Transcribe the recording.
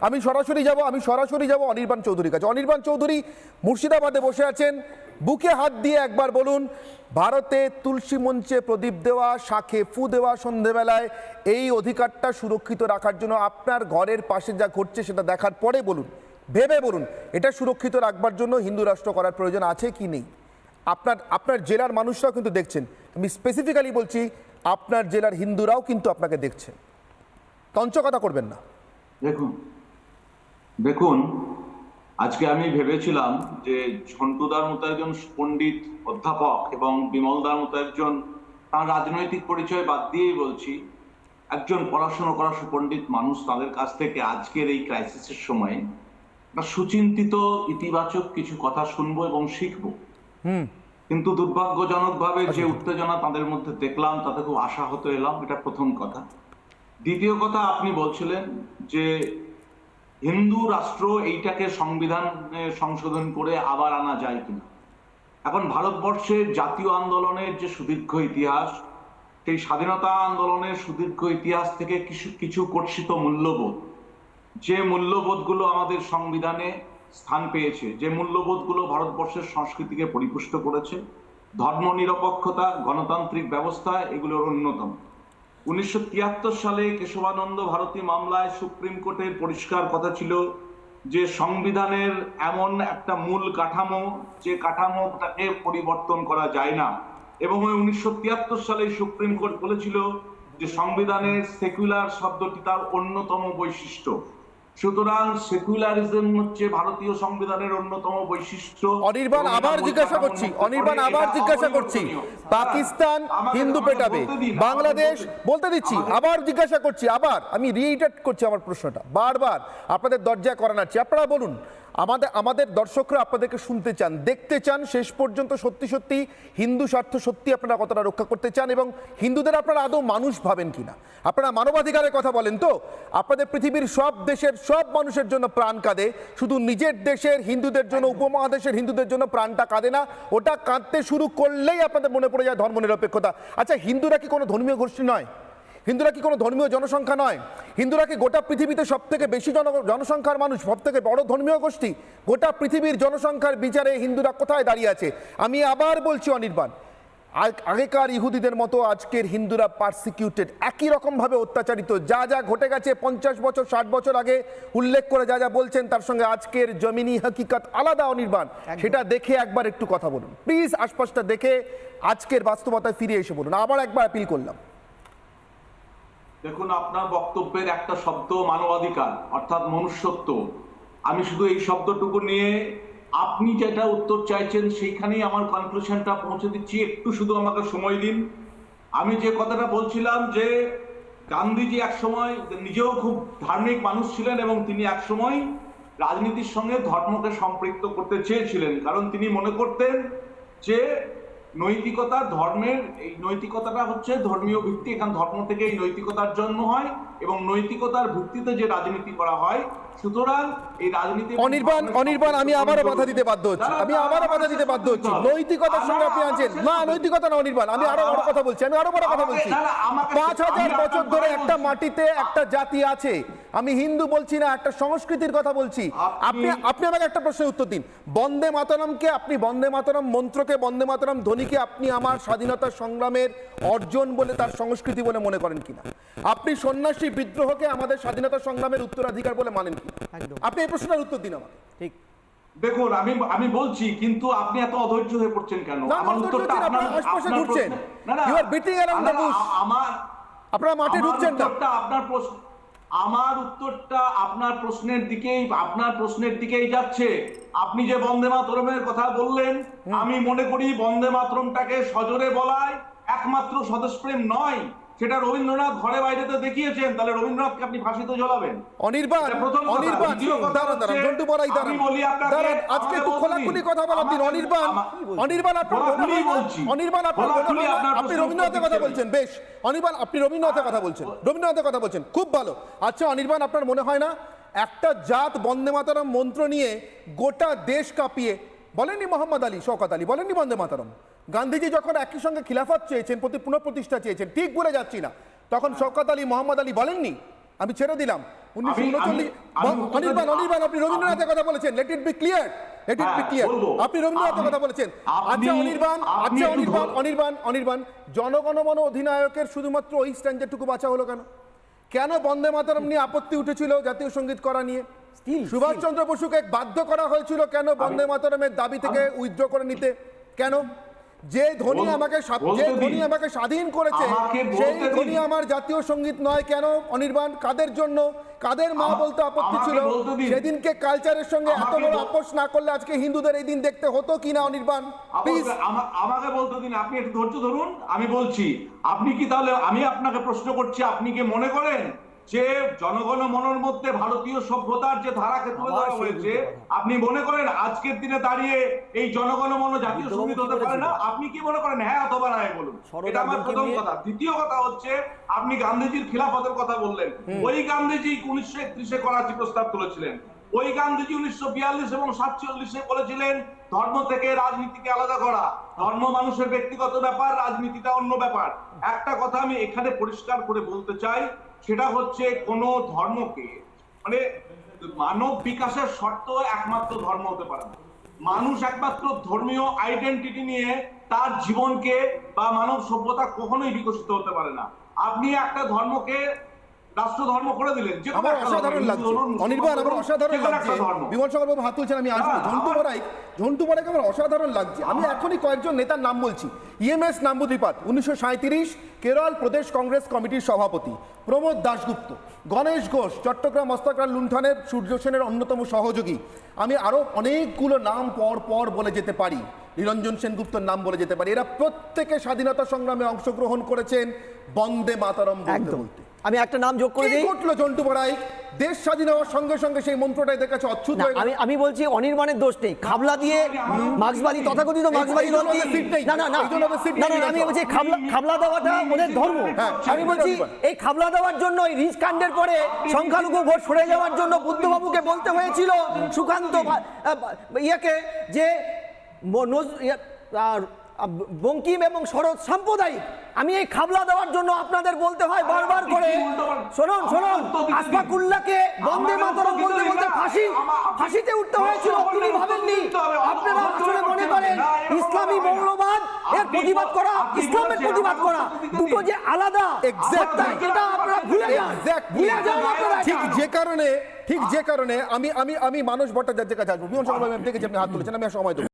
আমি সরাসরি যাব অনির্বাণ চৌধুরীর কাছে। অনির্বাণ চৌধুরী মুর্শিদাবাদে বসে আছেন, বুকে হাত দিয়ে একবার বলুন, ভারতে তুলসী মঞ্চে প্রদীপ দেওয়া, শাঁখে ফু দেওয়া সন্ধেবেলায়, এই অধিকারটা সুরক্ষিত রাখার জন্য আপনার ঘরের পাশে যা ঘটছে সেটা দেখার পরে বলুন, ভেবে বলুন, এটা সুরক্ষিত রাখবার জন্য হিন্দু রাষ্ট্র করার প্রয়োজন আছে কি নেই? আপনার জেলার মানুষরাও কিন্তু দেখছেন, আমি স্পেসিফিক্যালি বলছি আপনার জেলার হিন্দুরাও কিন্তু আপনাকে দেখছেন, তঞ্চকতা করবেন না। দেখুন আজকে আমি ভেবেছিলাম যে ঝন্টুদার মতো একজন পণ্ডিত অধ্যাপক এবং বিমলদার মতো একজন, তার রাজনৈতিক পরিচয় বাদ দিয়েই বলছি, একজন পড়াশোনা করা সুপণ্ডিত মানুষ, তাদের কাছ থেকে আজকের এই ক্রাইসিসের সময় একটা সুচিন্তিত ইতিবাচক কিছু কথা শুনবো এবং শিখবো। কিন্তু দুর্ভাগ্যজনকভাবে যে উত্তেজনা তাদের মধ্যে দেখলাম তাতে খুব আশাহত এলাম, এটা প্রথম কথা। দ্বিতীয় কথা, আপনি বলছিলেন যে হিন্দু রাষ্ট্র এইটাকে সংবিধানে সংশোধন করে আবার আনা যায় কিনা। এখন ভারতবর্ষের জাতীয় আন্দোলনের যে সুদীর্ঘ ইতিহাস, সেই স্বাধীনতা আন্দোলনের সুদীর্ঘ ইতিহাস থেকে কিছু কর্ষিত মূল্যবোধ, যে মূল্যবোধগুলো আমাদের সংবিধানে স্থান পেয়েছে, যে মূল্যবোধগুলো ভারতবর্ষের সংস্কৃতিকে পরিপুষ্ট করেছে, ধর্মনিরপেক্ষতা, গণতান্ত্রিক ব্যবস্থা, এগুলোর অন্যতম। 1973 সালে কেশবানন্দ ভারতী মামলায় সুপ্রিম কোর্টের পরিষ্কার কথা ছিল যে সংবিধানের এমন একটা মূল কাঠামো, যে কাঠামোটাকে পরিবর্তন করা যায় না। এবং ওই 1973 সালে সুপ্রিম কোর্ট বলেছিল যে সংবিধানের সেকুলার শব্দটি তার অন্যতম বৈশিষ্ট্য। সুতরাং সেকুলারিজম হচ্ছে ভারতীয় সংবিধানের অন্যতম বৈশিষ্ট্য। অনির্বাণ আবার জিজ্ঞাসা করছি, পাকিস্তান হিন্দু পেটাবে, বাংলাদেশ বলতে দিচ্ছি, আবার জিজ্ঞাসা করছি, আবার আমি রিইটারেট করছি আমার প্রশ্নটা, বারবার আপনাদের দরজায় করানাচ্ছি, আপনারা বলুন। আমাদের দর্শকরা আপনাদেরকে শুনতে চান, দেখতে চান শেষ পর্যন্ত সত্যি সত্যি হিন্দু স্বার্থ সত্যি আপনারা কতটা রক্ষা করতে চান, এবং হিন্দুদের আপনারা আদৌ মানুষ ভাবেন কিনা। আপনারা মানবাধিকারের কথা বলেন তো, আপনাদের পৃথিবীর সব দেশের সব মানুষের জন্য প্রাণ কাঁদে, শুধু নিজের দেশের হিন্দুদের জন্য, উপমহাদেশের হিন্দুদের জন্য প্রাণটা কাঁদে না, ওটা কাঁদতে শুরু করলেই আপনাদের মনে পড়ে যায় ধর্মনিরপেক্ষতা। আচ্ছা, হিন্দুরা কি কোনো ধর্মীয় গোষ্ঠী নয়? হিন্দুরা কি কোনো ধর্মীয় জনসংখ্যা নয়? হিন্দুরা কি গোটা পৃথিবীতে সব থেকে বেশি জনসংখ্যার মানুষ, সব থেকে বড় ধর্মীয় গোষ্ঠী? গোটা পৃথিবীর জনসংখ্যার বিচারে হিন্দুরা কোথায় দাঁড়িয়ে আছে? আমি আবার বলছি অনির্বাণ, আগেকার ইহুদিদের মতো আজকের হিন্দুরা পারসিকিউটেড, একই রকমভাবে অত্যাচারিত। যা যা ঘটে গেছে 50 বছর 60 বছর আগে উল্লেখ করে যা যা বলছেন, তার সঙ্গে আজকের জমিনি হাকিকত আলাদা অনির্বাণ। সেটা দেখে একবার একটু কথা বলুন প্লিজ, আশপাশটা দেখে আজকের বাস্তবতায় ফিরে এসে বলুন। আবার একবার অ্যাপিল করলাম। দেখুন, আপনার বক্তব্যের একটা শব্দ মানবাধিকার, অর্থাৎ মনুষ্যত্ব। আমি শুধু এই শব্দটুকু নিয়ে আপনি যেটা উত্তর চাইছেন সেইখানেই আমার কনক্লুশনটা পৌঁছে দিচ্ছি, একটু শুধু আমাকে সময় দিন। আমি যে কথাটা বলছিলাম যে গান্ধীজি একসময় নিজেও খুব ধার্মিক মানুষ ছিলেন এবং তিনি একসময় রাজনীতির সঙ্গে ধর্মকে সম্পৃক্ত করতে চেয়েছিলেন, কারণ তিনি মনে করতেন যে নৈতিকতা, ধর্মের এই নৈতিকতাটা হচ্ছে ধর্মীয় ভিত্তি, এখান ধর্ম থেকে এই নৈতিকতার জন্ম হয় এবং নৈতিকতার ভিত্তিতে যে রাজনীতি করা হয়। সুতরাং এই রাজনীতি অনির্বাণ আমি আবারও বাধা দিতে বাধ্য হচ্ছি, নৈতিকতার সঙ্গে আপনি আছেন না, নৈতিকতা না অনির্বাণ, আমি আরো বড় কথা বলছি, 5000 বছর ধরে একটা মাটিতে একটা জাতি আছে। আমি হিন্দু বলছি না, একটা সংস্কৃতির কথা বলছি। আপনি আমাকে একটা প্রশ্নের উত্তর দিন। বন্দে মাতরমকে, আপনি বন্দে মাতরম মন্ত্রকে, বন্দে মাতরম ধ্বনিকে আপনি আমার স্বাধীনতা সংগ্রামের অর্জন বলে, তার সংস্কৃতি বলে মনে করেন কিনা? আপনি সন্ন্যাসী বিদ্রোহকে আমাদের স্বাধীনতা সংগ্রামের উত্তরাধিকার বলে মানেন কিনা? আপনি এই প্রশ্নের উত্তর দিন আমাকে। ঠিক, দেখুন আমি বলছি, কিন্তু আপনি এত অধৈর্য হয়ে পড়ছেন কেন? আমার উত্তরটা আশপাশে ঘুরছেন, you are beating around the bush. আপনারা মাঠে ঢুকছেন না। আমার উত্তরটা আপনার প্রশ্নের দিকেই যাচ্ছে। আপনি যে বন্দে মাতরমের কথা বললেন, আমি মনে করি বন্দে মাতরমটাকে সজোরে বলায় একমাত্র স্বদেশপ্রেম নয়, সেটা রবীন্দ্রনাথ ঘরে বাইরেতে দেখিয়েছেন। তাহলে রবীন্দ্রনাথকে আপনি ফাঁসিতে ঝোলাবেন? অনির্বাণ আজকে একটু খোলাখুলি কথা বলার দিন। অনির্বাণ আপনি রবীন্দ্রনাথের কথা বলছেন, বেশ। অনির্বাণ আপনি রবীন্দ্রনাথের কথা বলছেন, খুব ভালো। আচ্ছা অনির্বাণ, আপনার মনে হয় না একটা জাত বন্দে মাতরম মন্ত্র নিয়ে গোটা দেশ কাঁপিয়ে, বলেননি মোহাম্মদ আলী, শওকত আলী, বলেননি বন্দে মাতরম? গান্ধীজি যখন একই সঙ্গে খিলাফত চেয়েছেন, পুনঃপ্রতিষ্ঠা চেয়েছেন, ঠিক বলে যাচ্ছি না, তখন শওকত আলী, মোহাম্মদ আলী বলেননি? আমি ছেড়ে দিলাম অনির্বাণ আপনি রবীন্দ্রনাথের কথা বলেছেন, let it be clear, let it be clear, আপনি রবীন্দ্রনাথের কথা বলেছেন। আচ্ছা অনির্বাণ, জনগণমন অধিনায়কের শুধুমাত্র ওই স্ট্যান্ডারটুকু বাঁচা হলো কেন? কেন বন্দে মাতরম নিয়ে আপত্তি উঠেছিল জাতীয় সঙ্গীত করা নিয়ে? সুভাষচন্দ্র বসুকে বাধ্য করা হয়েছিল কেন বন্দে মাতরমের দাবি থেকে উইথড্র করে নিতে? কেন? যে ধ্বনি আমাকে স্বাধীন করেছে সেই ধ্বনি আমার জাতীয় সঙ্গীত নয় কেন? অনির্বাণ, কাদের জন্য, কাদের মা বলতে আপত্তি ছিল? সেদিনকে কালচারের সঙ্গে এত বড় আপোষ না করলে আজকে হিন্দুদের এই দিন দেখতে হতো কিনা? অনির্বাণ প্লিজ আমাকে বলতে দিন, আপনি একটু ধৈর্য ধরুন, আমি বলছি। আপনি কি তাহলে, আমি আপনাকে প্রশ্ন করছি, আপনি কি মনে করেন যে জনগণ মনের মধ্যে ভারতীয় সভ্যতার যে ধারাকে তুলে ধরা হয়েছে, আপনি মনে করেন আজকের দিনে দাঁড়িয়ে এই জনগণ মন জাতীয় সঙ্গীত হতে পারে না? আপনি কি মনে করেন? হ্যাঁ অথবা না বলুন। এটা আমার প্রথম কথা। দ্বিতীয় কথা হচ্ছে, আপনি গান্ধীজির খিলাফতের কথা বললেন। ওই গান্ধীজি 1931-এ করাচি প্রস্তাব তুলেছিলেন। ওই গান্ধীজি 1942 এবং 1947-এ বলেছিলেন ধর্ম থেকে রাজনীতিকে আলাদা করা, ধর্ম মানুষের ব্যক্তিগত ব্যাপার, রাজনীতিটা অন্য ব্যাপার। একটা কথা আমি এখানে পরিষ্কার করে বলতে চাই, সেটা হচ্ছে কোন ধর্মকে, মানে মানব বিকাশের শর্ত একমাত্র ধর্ম হতে পারে না। মানুষ একমাত্র ধর্মীয় আইডেন্টিটি নিয়ে তার জীবনকে বা মানব সভ্যতা কখনোই বিকশিত হতে পারে না। আপনি একটা ধর্মকে রাষ্ট্র ধর্ম করে দিলেন, আমার অসাধারণ লাগছে অনির্বাণ, আমার অসাধারণ লাগছে। বিমল শঙ্কর বাবু হাত তুলছেন, আমি আসবো। ঝন্টু বড়াইকে আমার অসাধারণ লাগছে। আমি এখনই কয়েকজন নেতার নাম বলছি। ইএমএস নাম্বুদ্রিপাদ 1937 কেরল প্রদেশ কংগ্রেস কমিটির সভাপতি, প্রমোদ দাশগুপ্ত, গণেশ ঘোষ চট্টগ্রাম অস্ত্রাগার লুণ্ঠনের সূর্য সেনের অন্যতম সহযোগী। আমি আরো অনেকগুলো নাম পর বলে যেতে পারি, নিরঞ্জন সেনগুপ্তর নাম বলে যেতে পারি। এরা প্রত্যেকে স্বাধীনতা সংগ্রামে অংশগ্রহণ করেছেন বন্দে মাতরম বলতে বলতে। আমি একটা নাম যোগ করে দিই। ঘটলো ঝন্টু বড়াই, দেশ স্বাধীন হওয়ার সঙ্গে সঙ্গে সেই মন্ত্রটাই এদের কাছে অচ্ছুত হয়ে গেল। আমি বলছি অনির্বাণের দোষ নেই। খাবলা দিয়ে মার্ক্সবাদী, তথাকথিত মার্ক্সবাদী দল কি আমি বলছি খাবলা দেওয়াটা ওদের ধর্ম। আমি বলছি এই খাবলা দেওয়ার জন্য রিজকাণ্ডের পরে সংখ্যালঘু ভোট সরে যাওয়ার জন্য বুদ্ধবাবুকে বলতে হয়েছিল সুকান্ত ইয়াকে যে বঙ্কিম এবং শরৎ সাম্প্রদায়িক। আমি এই খাবলা দেওয়ার জন্য আপনাদের বলতে হয় বারবার করে, শুনুন আশফাকুল্লাহকে বন্দে মাতরম বলতে বলতে ফাঁসিতে উঠতে হয়েছিল। তিনি ভাবেননি, আপনারা আসলে মনে করেন ইসলামী মৌলবাদ এর প্রতিবাদ করা, ইসলামের প্রতিবাদ করা দুটো যে আলাদা, এটা আপনারা ভুলে যান। ঠিক যে কারণে আমি মানস ভট্টাচার্যের কাছে আসবো। বিমল শঙ্কর বাবু দেখেছি আপনি হাত তুলেছেন, আমি সময় দেবো।